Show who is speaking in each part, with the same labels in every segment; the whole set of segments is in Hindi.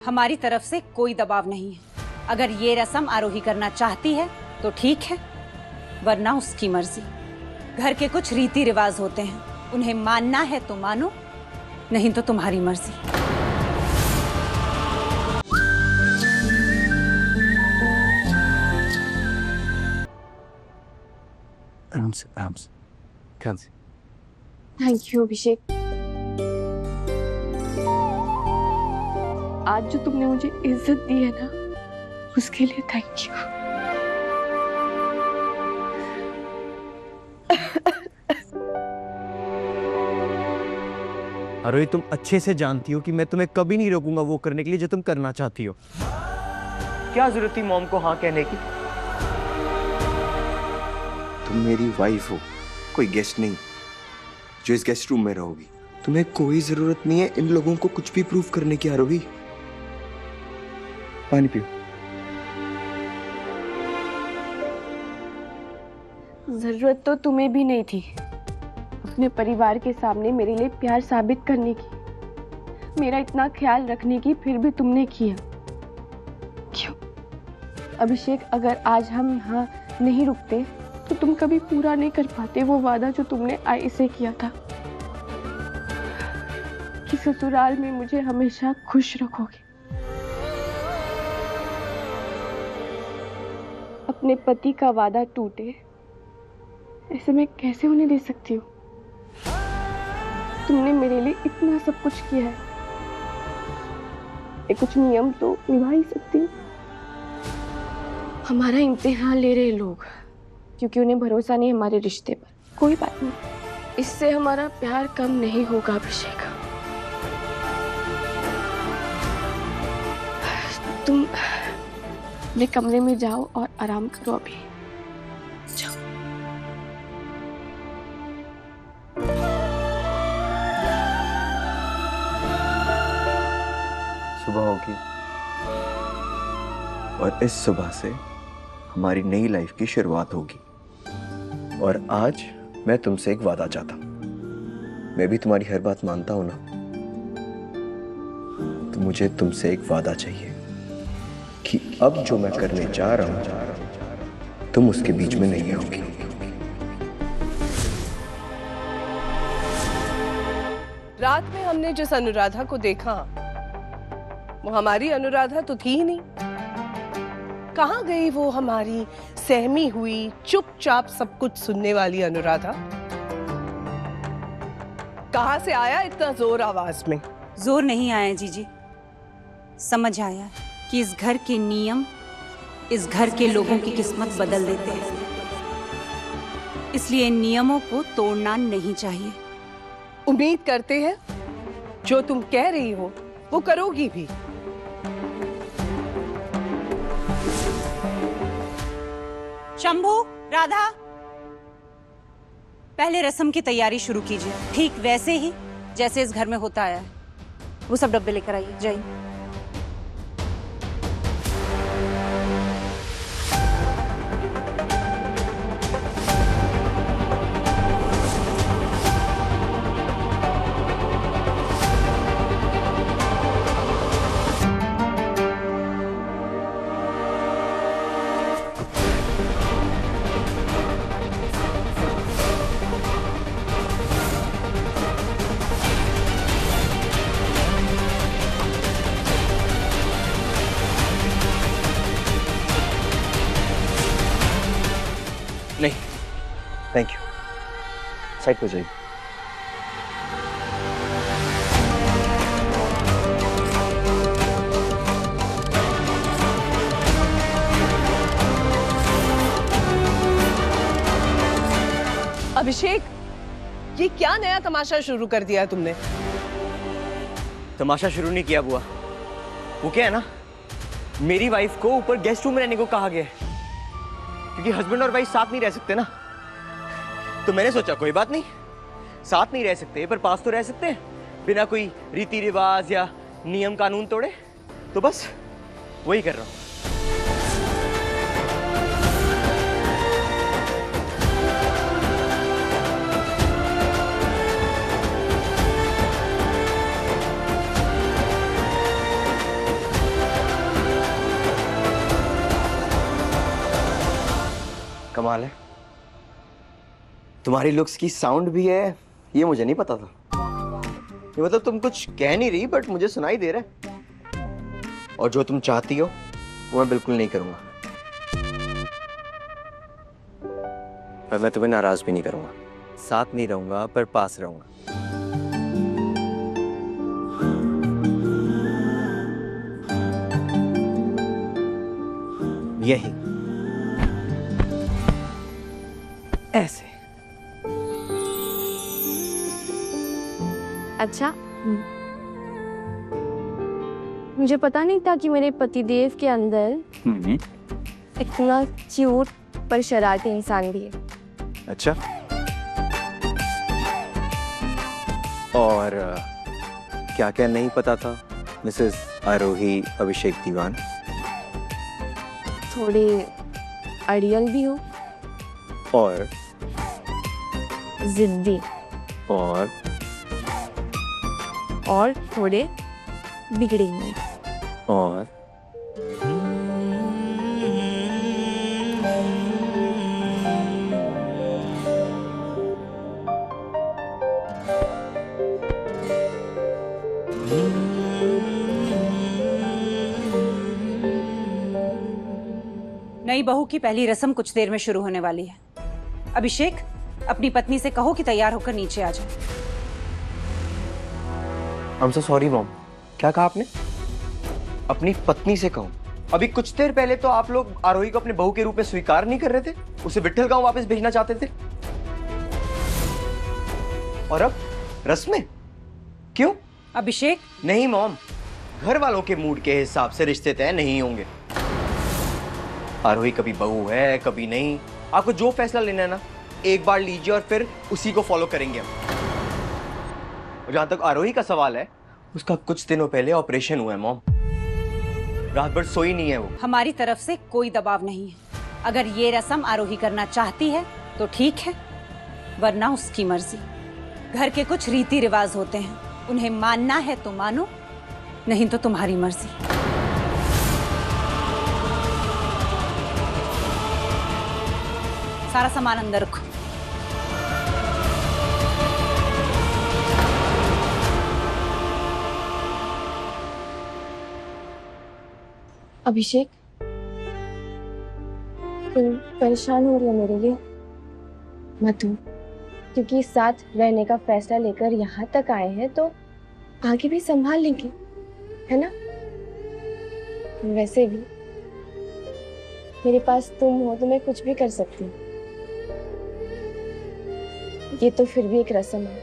Speaker 1: हमारी तरफ से कोई दबाव नहीं है। अगर ये रस्म आरोही करना चाहती है तो ठीक है, वरना उसकी मर्जी। घर के कुछ रीति रिवाज होते हैं, उन्हें मानना है तो मानो, नहीं तो तुम्हारी मर्जी।
Speaker 2: आराम से, आराम से, ध्यान से।
Speaker 3: थैंक यू अभिषेक। आज जो तुमने मुझे इज्जत दी है ना, उसके लिए थैंक यू।
Speaker 2: आरोही, तुम अच्छे से जानती हो कि मैं तुम्हें कभी नहीं रोकूंगा वो करने के लिए जो तुम करना चाहती हो। क्या जरूरत थी मॉम को हाँ कहने की?
Speaker 4: तुम मेरी वाइफ हो, कोई गेस्ट नहीं जो इस गेस्ट रूम में रहोगी। तुम्हें कोई जरूरत नहीं है इन लोगों को कुछ भी प्रूफ करने की। आरोही, पानी पियो।
Speaker 3: जरूरत तो तुम्हें भी नहीं थी अपने परिवार के सामने मेरे लिए प्यार साबित करने की, मेरा इतना ख्याल रखने की, फिर भी तुमने किया। क्यों अभिषेक? अगर आज हम यहाँ नहीं रुकते तो तुम कभी पूरा नहीं कर पाते वो वादा जो तुमने आई से किया था कि ससुराल में मुझे हमेशा खुश रखोगे। अपने पति का वादा टूटे ऐसे मैं कैसे उन्हें दे सकती हूँ? तुमने मेरे लिए इतना सब कुछ किया है, ये कुछ नियम तो निभा ही सकती हूँ। हमारा इम्तिहान ले रहे लोग क्योंकि उन्हें भरोसा नहीं हमारे रिश्ते पर। कोई बात नहीं, इससे हमारा प्यार कम नहीं होगा अभिषेक। तुम अपने कमरे में जाओ और आराम करो अभी। जाओ।
Speaker 4: सुबह होगी और इस सुबह से हमारी नई लाइफ की शुरुआत होगी। और आज मैं तुमसे एक वादा चाहता हूं। मैं भी तुम्हारी हर बात मानता हूं ना, तो मुझे तुमसे एक वादा चाहिए कि अब जो मैं करने जा रहा हूं तुम उसके बीच में नहीं आओगी।
Speaker 5: रात में हमने जिस अनुराधा को देखा वो हमारी अनुराधा तो थी ही नहीं। कहाँ गई वो हमारी सहमी हुई, चुपचाप सब कुछ सुनने वाली अनुराधा? कहाँ से आया इतना जोर आवाज में?
Speaker 1: जोर नहीं आया जीजी, समझ आया कि इस घर के नियम इस घर के लोगों की किस्मत बदल देते हैं, इसलिए इन नियमों को तोड़ना नहीं चाहिए।
Speaker 5: उम्मीद करते हैं जो तुम कह रही हो वो करोगी भी।
Speaker 1: शंभू, राधा, पहले रस्म की तैयारी शुरू कीजिए, ठीक वैसे ही जैसे इस घर में होता आया है। वो सब डब्बे लेकर आइए, जाइए।
Speaker 4: नहीं, थैंक यू। साइड पर जाइए।
Speaker 5: अभिषेक, ये क्या नया तमाशा शुरू कर दिया तुमने?
Speaker 2: तमाशा शुरू नहीं किया बुआ। वो क्या है ना, मेरी वाइफ को ऊपर गेस्ट रूम में रहने को कहा गया है क्योंकि हस्बैंड और वाइफ साथ नहीं रह सकते ना। तो मैंने सोचा कोई बात नहीं, साथ नहीं रह सकते पर पास तो रह सकते हैं बिना कोई रीति रिवाज या नियम कानून तोड़े। तो बस वही कर रहा हूं। कमाल है, तुम्हारी लुक्स की साउंड भी है, ये मुझे नहीं पता था। ये मतलब तुम कुछ कह नहीं रही बट मुझे सुनाई दे रहा है। और जो तुम चाहती हो वो मैं बिल्कुल नहीं करूंगा, पर मैं तुम्हें नाराज भी नहीं करूंगा। साथ नहीं रहूंगा पर पास रहूंगा। यही ऐसे।
Speaker 3: अच्छा, मुझे पता नहीं था कि मेरे पतिदेव के अंदर इतना क्यूट पर शरारती इंसान भी है।
Speaker 4: अच्छा, और क्या क्या नहीं पता था मिसेस आरोही अभिषेक दीवान?
Speaker 3: थोड़े अड़ियल भी हो,
Speaker 4: और
Speaker 3: जिद्दी, और थोड़े बिगड़े हुए।
Speaker 4: और
Speaker 1: नई बहू की पहली रस्म कुछ देर में शुरू होने वाली है। अभिषेक, अपनी पत्नी से कहो कि तैयार होकर नीचे आ जाए।
Speaker 2: I'm so sorry mom. क्या कहा आपने? अपनी पत्नी से कहो? अभी कुछ देर पहले तो आप लोग आरोही को अपने बहू के रूप में स्वीकार नहीं कर रहे थे, उसे विट्ठल गांव वापस भेजना चाहते थे, और अब रस्में? क्यों?
Speaker 1: अभिषेक,
Speaker 2: नहीं मॉम, घर वालों के मूड के हिसाब से रिश्ते तय नहीं होंगे। आरोही कभी बहू है कभी नहीं, आपको जो फैसला लेना है ना एक बार लीजिए और फिर उसी को फॉलो करेंगे हम। जहां तक आरोही का सवाल है, उसका कुछ दिनों पहले ऑपरेशन हुआ है मॉम, रात भर सोई नहीं है वो।
Speaker 1: हमारी तरफ से कोई दबाव नहीं है। अगर ये रस्म आरोही करना चाहती है तो ठीक है, वरना उसकी मर्जी। घर के कुछ रीति रिवाज होते हैं, उन्हें मानना है तो मानो, नहीं तो तुम्हारी मर्जी। सारा सामान अंदर रखो।
Speaker 3: अभिषेक, तुम परेशान हो रही हो मेरे लिए? मत हो, क्योंकि साथ रहने का फैसला लेकर यहाँ तक आए हैं तो आगे भी संभाल लेंगे, है ना? वैसे भी मेरे पास तुम हो तो मैं कुछ भी कर सकती हूँ। ये तो फिर भी एक रस्म है,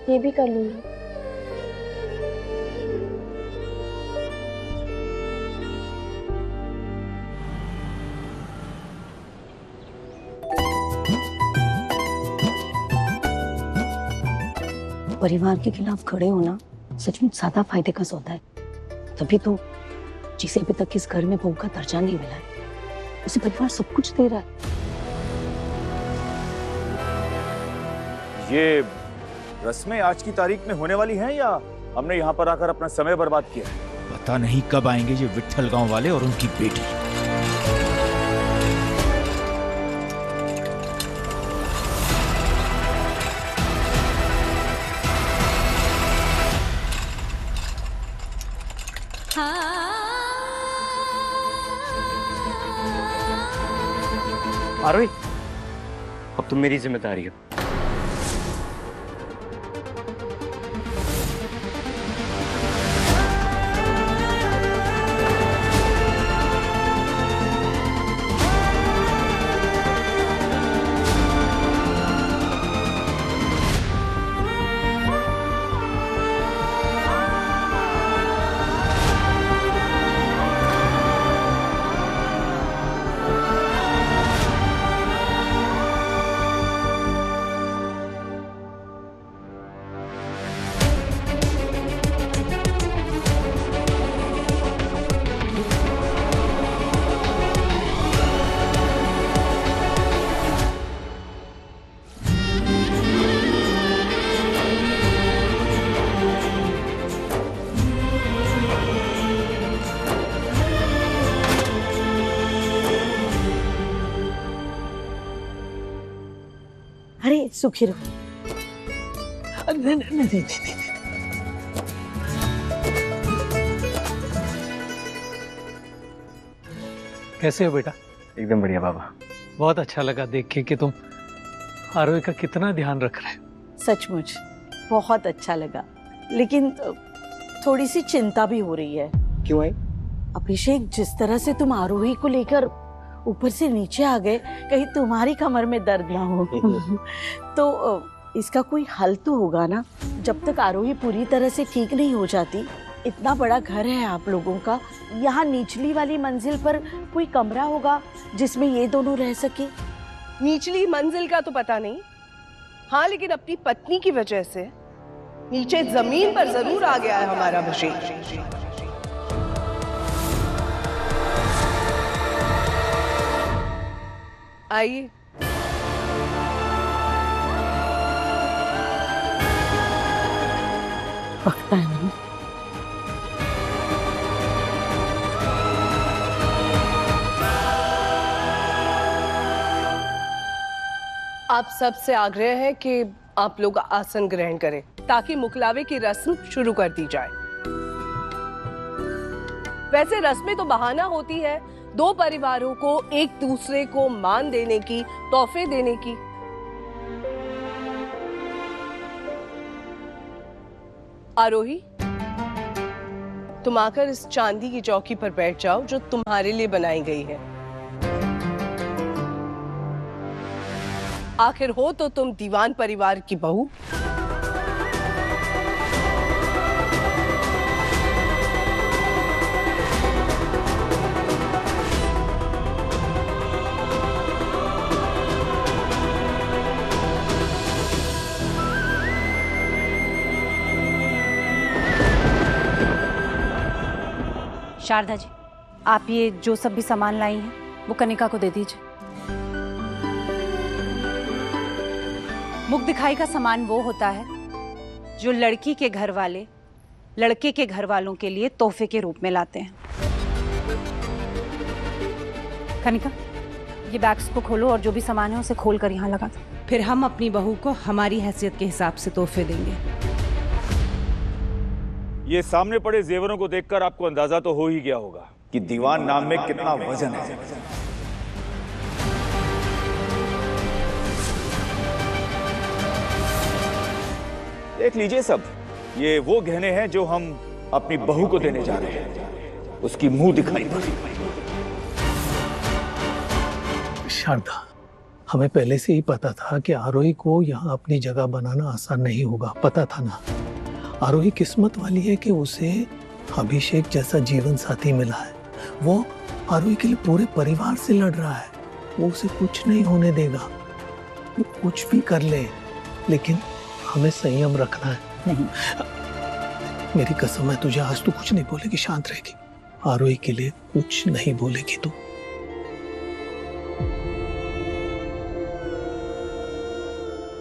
Speaker 3: ये भी कर लूंगी।
Speaker 6: परिवार के खिलाफ खड़े होना सचमुच ज्यादा फायदे का सौदा है। तभी तो जिसे अभी तक इस घर में बहू का दर्जा नहीं मिला है, उसे परिवार सब कुछ दे रहा है।
Speaker 7: ये रस्में आज की तारीख में होने वाली हैं या हमने यहाँ पर आकर अपना समय बर्बाद किया है?
Speaker 8: पता नहीं कब आएंगे ये विट्ठल गांव वाले और उनकी बेटी।
Speaker 2: आरोही, अब तुम मेरी जिम्मेदारी हो।
Speaker 6: सुखी रहो।
Speaker 9: नहीं नहीं नहीं नहीं नहीं। कैसे हो बेटा?
Speaker 4: एकदम बढ़िया बाबा।
Speaker 9: बहुत अच्छा लगा देख के कि तुम आरोही का कितना ध्यान रख रहे हो।
Speaker 6: सचमुच बहुत अच्छा लगा, लेकिन थोड़ी सी चिंता भी हो रही है।
Speaker 4: क्यों आई?
Speaker 6: अभिषेक, जिस तरह से तुम आरोही को लेकर ऊपर से नीचे आ गए, कहीं तुम्हारी कमर में दर्द ना हो। तो इसका कोई हल तो होगा ना? जब तक आरोही पूरी तरह से ठीक नहीं हो जाती। इतना बड़ा घर है आप लोगों का, यहाँ निचली वाली मंजिल पर कोई कमरा होगा जिसमें ये दोनों रह सके।
Speaker 5: निचली मंजिल का तो पता नहीं, हाँ, लेकिन अपनी पत्नी की वजह से नीचे जमीन पर जरूर आ गया है हमारा अभिषेक। आइए।
Speaker 6: पकता है ना?
Speaker 5: आप सबसे आग्रह है कि आप लोग आसन ग्रहण करें ताकि मुकलावे की रस्म शुरू कर दी जाए। वैसे रस्में तो बहाना होती है दो परिवारों को एक दूसरे को मान देने की, तोहफे देने की। आरोही, तुम आकर इस चांदी की चौकी पर बैठ जाओ जो तुम्हारे लिए बनाई गई है। आखिर हो तो तुम दीवान परिवार की बहू।
Speaker 1: शारदा जी, आप ये जो सब भी सामान लाई हैं वो कनिका को दे दीजिए। मुख दिखाई का सामान वो होता है जो लड़की के घर वाले लड़के के घर वालों के लिए तोहफे के रूप में लाते हैं। कनिका, ये बैग्स को खोलो और जो भी सामान है उसे खोल कर यहाँ लगा दो। फिर हम अपनी बहू को हमारी हैसियत के हिसाब से तोहफे देंगे।
Speaker 7: ये सामने पड़े जेवरों को देखकर आपको अंदाजा तो हो ही गया होगा कि दीवान नाम में कितना वजन है। देख लीजिए सब, ये वो गहने हैं जो हम अपनी बहू को देने जा रहे हैं। उसकी मुंह दिखाई पर।
Speaker 9: शारदा, हमें पहले से ही पता था कि आरोही को यहाँ अपनी जगह बनाना आसान नहीं होगा, पता था ना। आरोही किस्मत वाली है कि उसे अभिषेक जैसा जीवन साथी मिला है। वो आरोही के लिए पूरे परिवार से लड़ रहा है। वो उसे कुछ नहीं होने देगा, वो कुछ भी कर ले, लेकिन हमें संयम रखना है। नहीं, मेरी कसम है तुझे, आज तू कुछ नहीं बोलेगी, शांत रहेगी। आरोही के लिए कुछ नहीं बोलेगी तू।